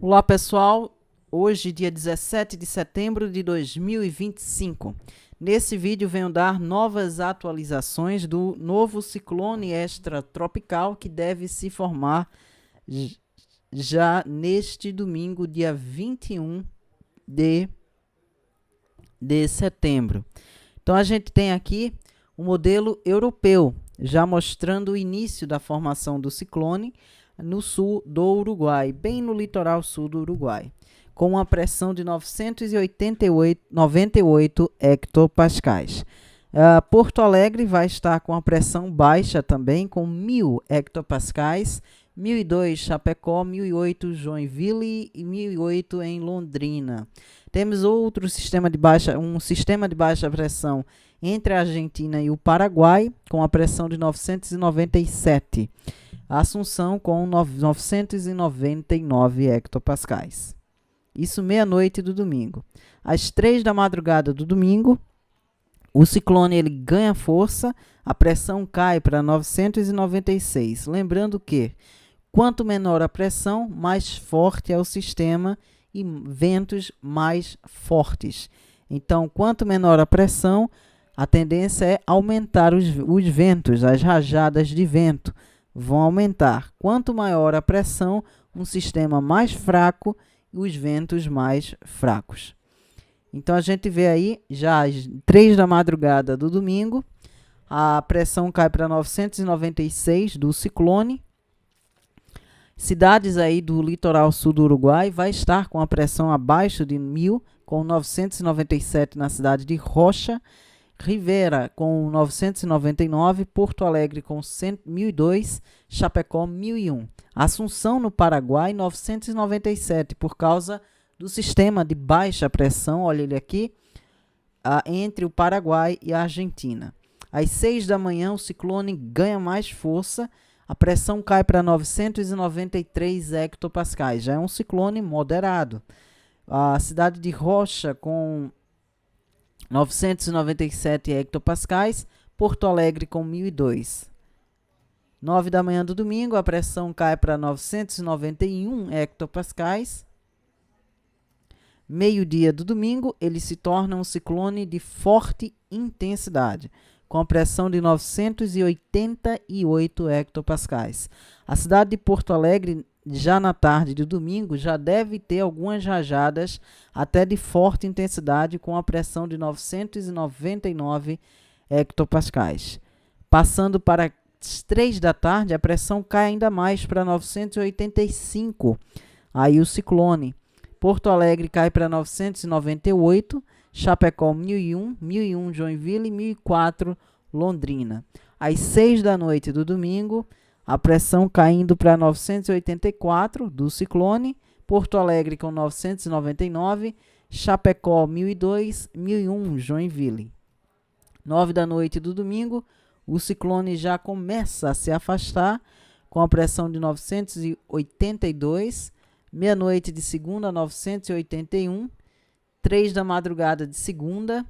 Olá pessoal, hoje dia 17 de setembro de 2025. Nesse vídeo venho dar novas atualizações do novo ciclone extratropical que deve se formar já neste domingo, dia 21 de setembro. Então a gente tem aqui o modelo europeu, já mostrando o início da formação do ciclone no sul do Uruguai, bem no litoral sul do Uruguai, com uma pressão de 98 hectopascais. Porto Alegre vai estar com a pressão baixa também, com 1000 hectopascais, 1002 Chapecó, 1008 Joinville e 1008 em Londrina. Temos um sistema de baixa pressão entre a Argentina e o Paraguai, com a pressão de 997. Assunção com 999 hectopascais. Isso meia-noite do domingo. Às 3 da madrugada do domingo, o ciclone ele ganha força, a pressão cai para 996. Lembrando que, quanto menor a pressão, mais forte é o sistema e ventos mais fortes. Então, quanto menor a pressão, a tendência é aumentar os ventos, as rajadas de vento vão aumentar. Quanto maior a pressão, um sistema mais fraco e os ventos mais fracos. Então a gente vê aí, já às 3 da madrugada do domingo, a pressão cai para 996 do ciclone. Cidades aí do litoral sul do Uruguai vai estar com a pressão abaixo de 1000, com 997 na cidade de Rocha, Rivera com 999, Porto Alegre com 1002, Chapecó 1001. Assunção no Paraguai 997 por causa do sistema de baixa pressão, olha ele aqui, entre o Paraguai e a Argentina. Às 6 da manhã o ciclone ganha mais força, a pressão cai para 993 hectopascais, já é um ciclone moderado. A cidade de Rocha com 997 hectopascais, Porto Alegre com 1002. 9 da manhã do domingo, a pressão cai para 991 hectopascais. Meio-dia do domingo, ele se torna um ciclone de forte intensidade, com a pressão de 988 hectopascais. A cidade de Porto Alegre, já na tarde de domingo, já deve ter algumas rajadas até de forte intensidade, com a pressão de 999 hectopascais. Passando para as 3 da tarde, a pressão cai ainda mais para 985. Aí o ciclone. Porto Alegre cai para 998, Chapecó 1001, 1001 Joinville e 1004 Londrina. Às 6 da noite do domingo, a pressão caindo para 984 do ciclone, Porto Alegre com 999, Chapecó 1002, 1001 Joinville. 9 da noite do domingo, o ciclone já começa a se afastar com a pressão de 982, meia-noite de segunda 981, 3 da madrugada de segunda,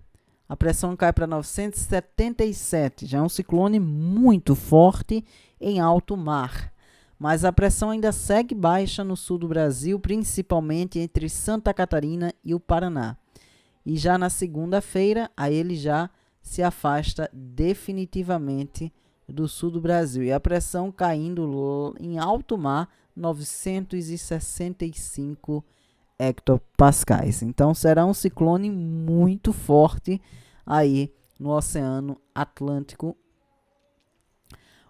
a pressão cai para 977, já é um ciclone muito forte em alto mar. Mas a pressão ainda segue baixa no sul do Brasil, principalmente entre Santa Catarina e o Paraná. E já na segunda-feira, aí ele já se afasta definitivamente do sul do Brasil. E a pressão caindo em alto mar, 965 hectopascais. Então será um ciclone muito forte aí no Oceano Atlântico.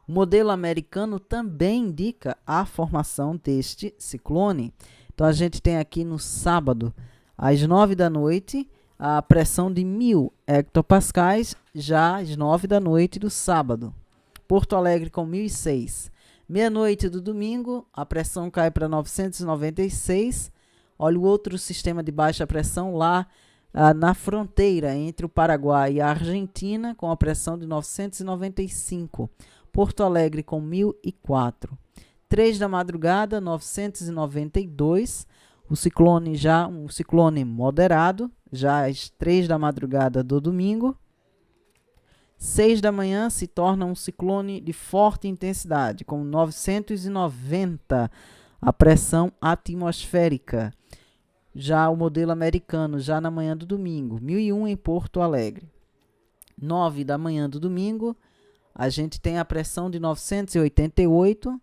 O modelo americano também indica a formação deste ciclone. Então a gente tem aqui no sábado, às 9 da noite, a pressão de 1000 hectopascais, já às 9 da noite do sábado. Porto Alegre com 1006. Meia-noite do domingo, a pressão cai para 996. Olha o outro sistema de baixa pressão lá na fronteira entre o Paraguai e a Argentina, com a pressão de 995. Porto Alegre com 1004. 3 da madrugada, 992. O ciclone já um ciclone moderado, já às 3 da madrugada do domingo. 6 da manhã se torna um ciclone de forte intensidade, com 990. a pressão atmosférica. Já o modelo americano, já na manhã do domingo, 1001 em Porto Alegre. 9 da manhã do domingo, a gente tem a pressão de 988,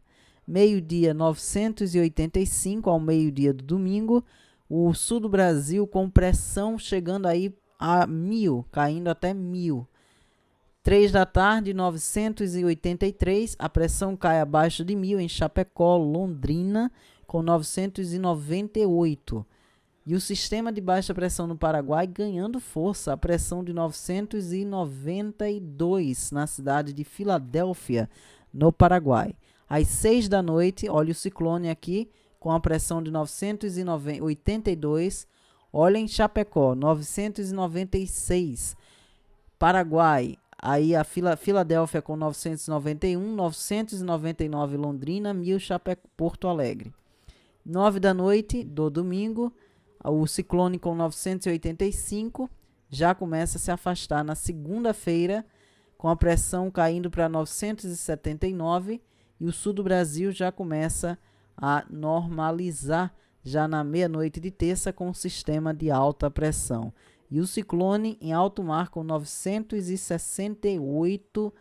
meio-dia 985 ao meio-dia do domingo, o sul do Brasil com pressão chegando aí a 1000, caindo até 1000. 3 da tarde, 983, a pressão cai abaixo de 1000 em Chapecó, Londrina, com 998. E o sistema de baixa pressão no Paraguai ganhando força, a pressão de 992 na cidade de Filadélfia, no Paraguai. Às 6 da noite, olha o ciclone aqui, com a pressão de 982. Olha em Chapecó, 996. Paraguai, aí a Filadélfia com 991, 999 Londrina, 1000 Chapecó, Porto Alegre. 9 da noite do domingo, o ciclone com 985 já começa a se afastar na segunda-feira, com a pressão caindo para 979 e o sul do Brasil já começa a normalizar já na meia-noite de terça com o sistema de alta pressão. E o ciclone em alto mar com 968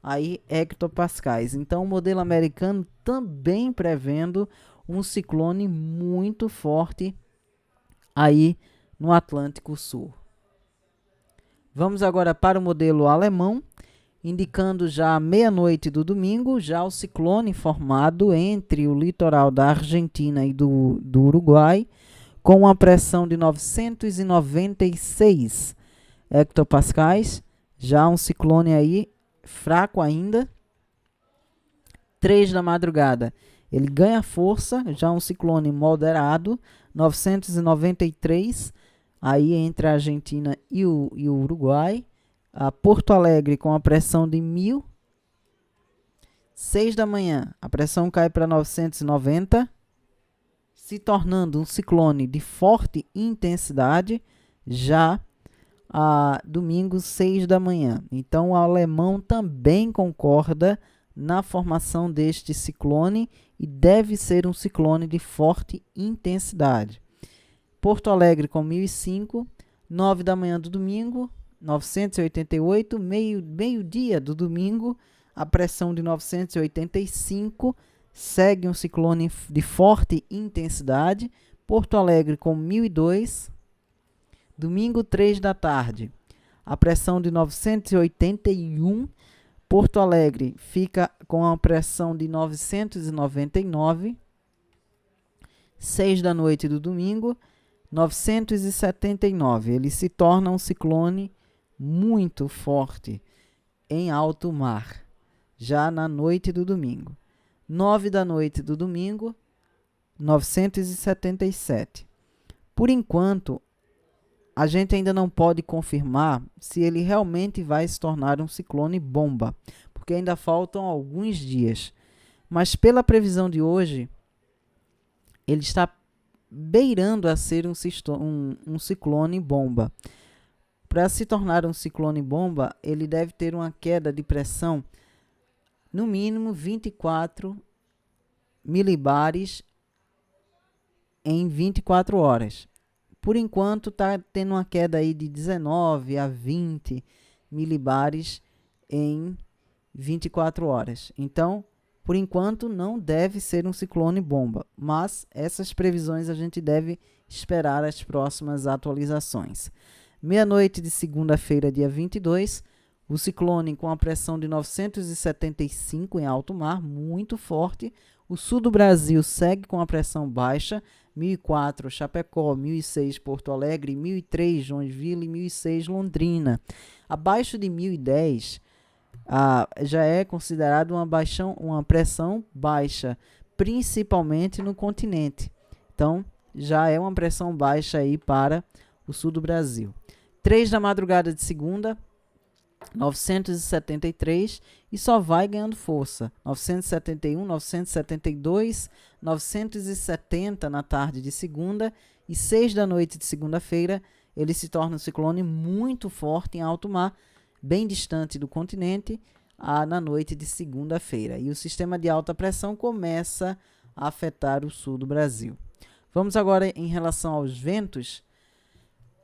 aí, hectopascais. Então o modelo americano também prevendo um ciclone muito forte aí no Atlântico Sul. Vamos agora para o modelo alemão, indicando já a meia-noite do domingo, já o ciclone formado entre o litoral da Argentina e do Uruguai, com uma pressão de 996 hectopascais, já um ciclone aí fraco ainda. 3 da madrugada, ele ganha força, já um ciclone moderado, 993, aí entre a Argentina e o Uruguai. A Porto Alegre com a pressão de 1000. 6 da manhã, a pressão cai para 990, se tornando um ciclone de forte intensidade, já a domingo 6 da manhã. Então o alemão também concorda na formação deste ciclone e deve ser um ciclone de forte intensidade. Porto Alegre com 1005, 9 da manhã do domingo, 988, meio-dia do domingo, a pressão de 985, segue um ciclone de forte intensidade. Porto Alegre com 1002, domingo 3 da tarde, a pressão de 981, Porto Alegre fica com a pressão de 999, 6 da noite do domingo, 979. Ele se torna um ciclone muito forte em alto mar, já na noite do domingo. 9 da noite do domingo, 977. Por enquanto, a gente ainda não pode confirmar se ele realmente vai se tornar um ciclone bomba, porque ainda faltam alguns dias. Mas pela previsão de hoje, ele está beirando a ser um ciclone bomba. Para se tornar um ciclone bomba, ele deve ter uma queda de pressão no mínimo 24 milibares em 24 horas. Por enquanto está tendo uma queda aí de 19 a 20 milibares em 24 horas. Então, por enquanto, não deve ser um ciclone bomba, mas essas previsões a gente deve esperar as próximas atualizações. Meia-noite de segunda-feira, dia 22, o ciclone com a pressão de 975 em alto mar, muito forte. O sul do Brasil segue com a pressão baixa, 1004 Chapecó, 1006 Porto Alegre, 1003 Joinville e 1006 Londrina. Abaixo de 1010, já é considerado uma pressão baixa, principalmente no continente. Então, já é uma pressão baixa aí para o sul do Brasil. 3 da madrugada de segunda, 973, e só vai ganhando força. 971, 972, 970 na tarde de segunda e 6 da noite de segunda-feira, ele se torna um ciclone muito forte em alto mar, bem distante do continente, na noite de segunda-feira. E o sistema de alta pressão começa afetar o sul do Brasil. Vamos agora em relação aos ventos.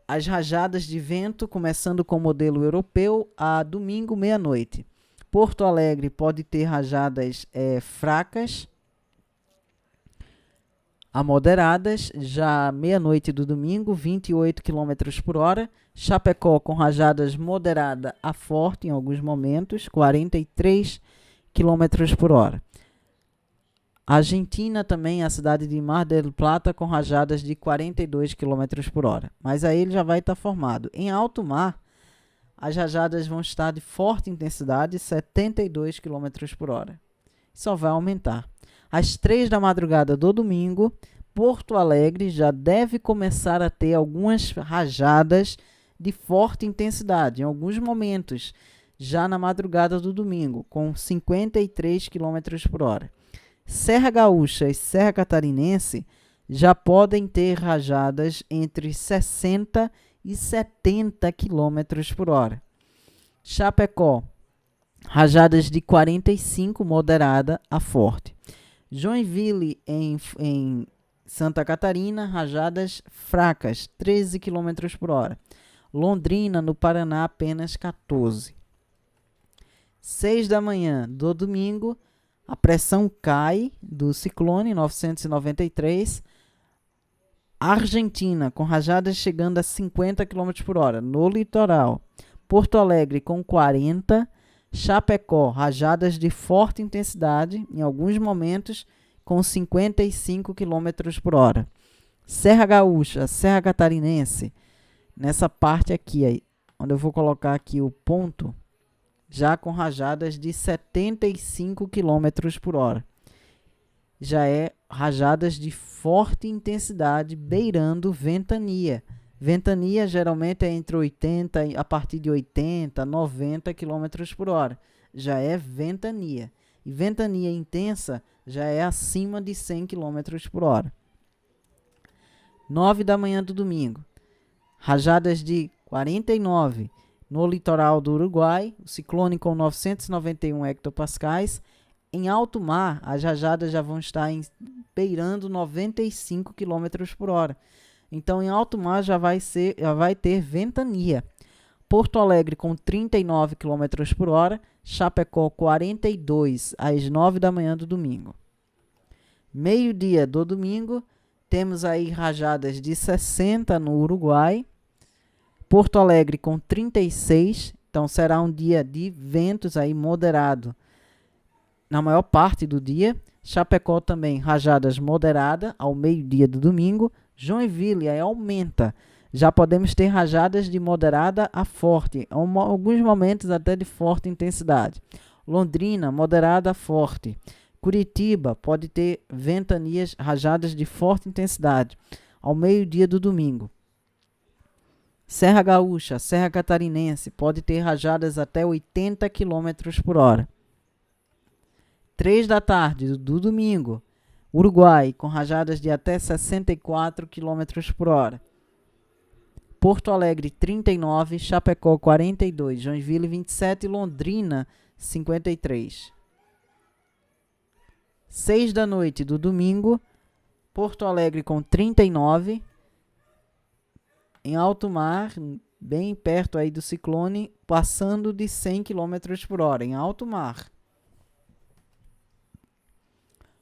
As rajadas de vento, começando com o modelo europeu, a domingo, meia-noite. Porto Alegre pode ter rajadas fracas a moderadas, já meia-noite do domingo, 28 km por hora. Chapecó com rajadas moderada a forte em alguns momentos, 43 km por hora. Argentina também, a cidade de Mar del Plata, com rajadas de 42 km por hora. Mas aí ele já vai estar formado. Em alto mar, as rajadas vão estar de forte intensidade, 72 km por hora. Só vai aumentar. Às 3 da madrugada do domingo, Porto Alegre já deve começar a ter algumas rajadas de forte intensidade, em alguns momentos, já na madrugada do domingo, com 53 km por hora. Serra Gaúcha e Serra Catarinense já podem ter rajadas entre 60 e 70 km por hora. Chapecó, rajadas de 45, moderada a forte. Joinville, em Santa Catarina, rajadas fracas, 13 km por hora. Londrina, no Paraná, apenas 14. 6 da manhã do domingo, a pressão cai do ciclone 993. Argentina, com rajadas chegando a 50 km por hora no litoral. Porto Alegre, com 40. Chapecó, rajadas de forte intensidade, em alguns momentos, com 55 km por hora. Serra Gaúcha, Serra Catarinense, nessa parte aqui, onde eu vou colocar aqui o ponto, já com rajadas de 75 km por hora. Já é rajadas de forte intensidade, beirando ventania. Ventania geralmente é entre 80, a partir de 80, 90 km por hora. Já é ventania. E ventania intensa já é acima de 100 km por hora. 9 da manhã do domingo. Rajadas de 49 no litoral do Uruguai. O ciclone com 991 hectopascais. Em alto mar, as rajadas já vão estar beirando 95 km por hora. Então, em alto mar já vai ter ventania. Porto Alegre com 39 km por hora, Chapecó 42 às 9 da manhã do domingo. Meio-dia do domingo, temos aí rajadas de 60 no Uruguai. Porto Alegre com 36, então será um dia de ventos aí moderado na maior parte do dia. Chapecó também rajadas moderadas ao meio-dia do domingo. Joinville aí aumenta. Já podemos ter rajadas de moderada a forte, em alguns momentos até de forte intensidade. Londrina, moderada a forte. Curitiba pode ter ventanias, rajadas de forte intensidade ao meio-dia do domingo. Serra Gaúcha, Serra Catarinense pode ter rajadas até 80 km por hora. 3 da tarde do domingo, Uruguai com rajadas de até 64 km por hora. Porto Alegre 39, Chapecó 42, Joinville 27 e Londrina 53. 6 da noite do domingo, Porto Alegre com 39, em alto mar, bem perto aí do ciclone, passando de 100 km por hora, em alto mar.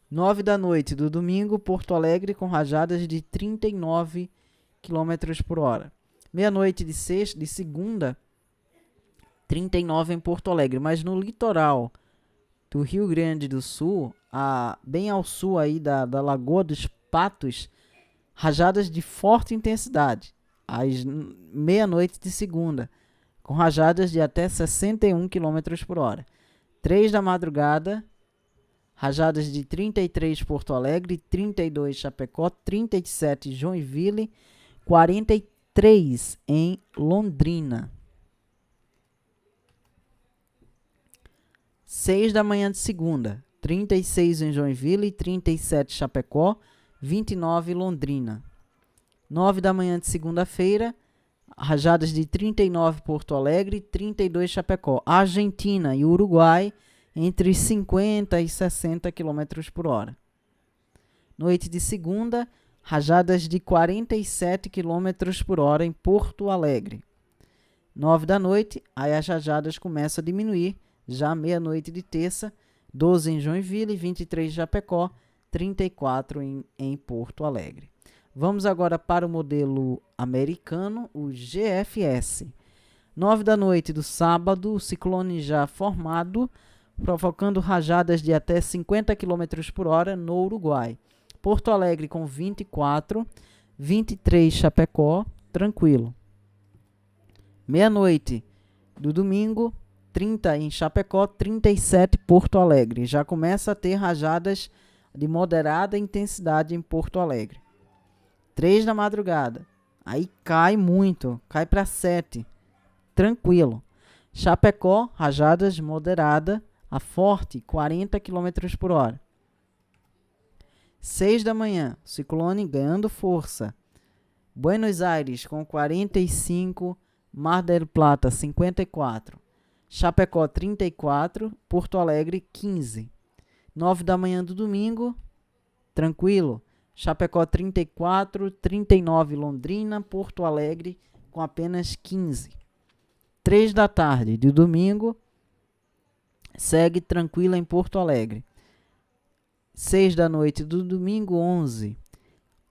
9 da noite do domingo, Porto Alegre com rajadas de 39 km por hora. Meia-noite de segunda, 39 em Porto Alegre, mas no litoral do Rio Grande do Sul, bem ao sul aí da Lagoa dos Patos, rajadas de forte intensidade, às meia-noite de segunda, com rajadas de até 61 km por hora. 3 da madrugada, rajadas de 33 Porto Alegre, 32 Chapecó, 37 Joinville, 43 em Londrina. 6 da manhã de segunda, 36 em Joinville, 37 Chapecó, 29 Londrina. 9 da manhã de segunda-feira, rajadas de 39 Porto Alegre, 32 Chapecó. Argentina e Uruguai entre 50 e 60 km por hora. Noite de segunda, rajadas de 47 km por hora em Porto Alegre. 9 da noite, aí as rajadas começam a diminuir, já meia-noite de terça, 12 em Joinville, 23 em Chapecó, 34 em Porto Alegre. Vamos agora para o modelo americano, o GFS. 9 da noite do sábado, o ciclone já formado, provocando rajadas de até 50 km por hora no Uruguai. Porto Alegre com 24, 23 Chapecó, tranquilo. Meia-noite do domingo, 30 em Chapecó, 37 Porto Alegre. Já começa a ter rajadas de moderada intensidade em Porto Alegre. 3 da madrugada, aí cai muito, cai para 7, tranquilo. Chapecó, rajadas moderada a forte, 40 km por hora. 6 da manhã, ciclone ganhando força. Buenos Aires com 45, Mar del Plata 54, Chapecó 34, Porto Alegre 15. 9 da manhã do domingo, tranquilo. Chapecó 34, 39 Londrina, Porto Alegre com apenas 15. 3 da tarde de domingo, segue tranquila em Porto Alegre. 6 da noite do domingo, 11.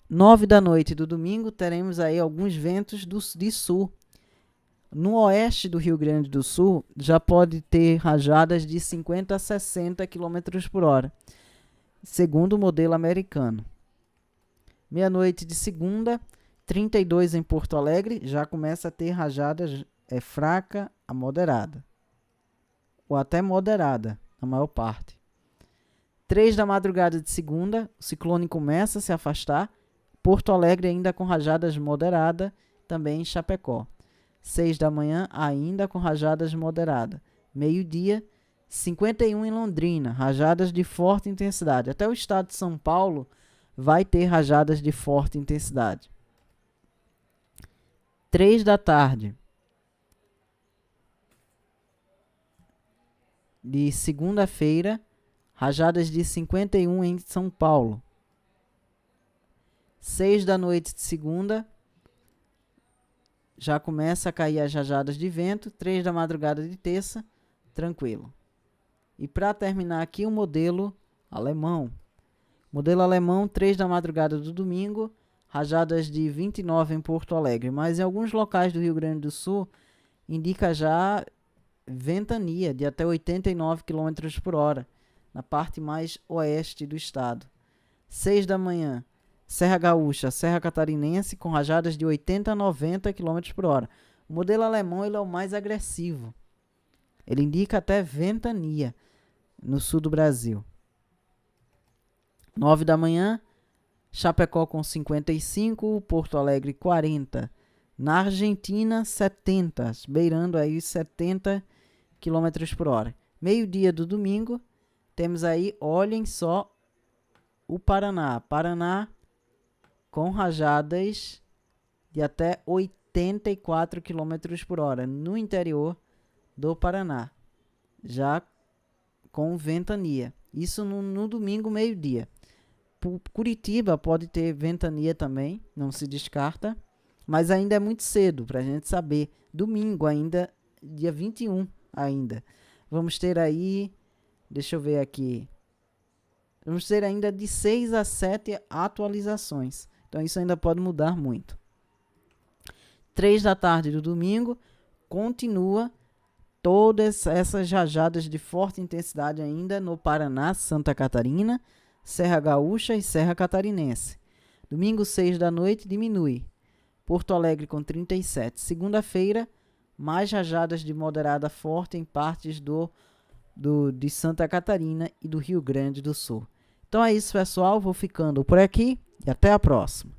9 da noite do domingo, teremos aí alguns ventos de sul. No oeste do Rio Grande do Sul, já pode ter rajadas de 50 a 60 km por hora, segundo o modelo americano. Meia-noite de segunda, 32 em Porto Alegre, já começa a ter rajadas fraca a moderada, ou até moderada, na maior parte. 3 da madrugada de segunda, o ciclone começa a se afastar, Porto Alegre ainda com rajadas moderadas, também em Chapecó. 6 da manhã, ainda com rajadas moderadas. Meio-dia, 51 em Londrina, rajadas de forte intensidade. Até o estado de São Paulo vai ter rajadas de forte intensidade. 3 da tarde de segunda-feira, rajadas de 51 em São Paulo. 6 da noite de segunda, já começa a cair as rajadas de vento. 3 da madrugada de terça, tranquilo. E para terminar aqui, o modelo alemão. Modelo alemão, 3 da madrugada do domingo, rajadas de 29 em Porto Alegre. Mas em alguns locais do Rio Grande do Sul, indica já ventania de até 89 km por hora, na parte mais oeste do estado. 6 da manhã, Serra Gaúcha, Serra Catarinense, com rajadas de 80 a 90 km por hora. O modelo alemão ele é o mais agressivo. Ele indica até ventania no sul do Brasil. 9 da manhã, Chapecó com 55, Porto Alegre 40. Na Argentina, 70, beirando aí os 70 km por hora. Meio-dia do domingo, temos aí, olhem só, o Paraná. Paraná com rajadas de até 84 km por hora no interior do Paraná, já com ventania. Isso no domingo, meio-dia. Curitiba pode ter ventania também, não se descarta, mas ainda é muito cedo para a gente saber. Domingo ainda, dia 21 ainda. Vamos ter aí, deixa eu ver aqui, vamos ter ainda de 6 a 7 atualizações. Então isso ainda pode mudar muito. 3 da tarde do domingo, continua todas essas rajadas de forte intensidade ainda no Paraná, Santa Catarina, Serra Gaúcha e Serra Catarinense. Domingo, 6 da noite, diminui. Porto Alegre com 37. Segunda-feira, mais rajadas de moderada a forte em partes de Santa Catarina e do Rio Grande do Sul. Então é isso, pessoal. Vou ficando por aqui e até a próxima.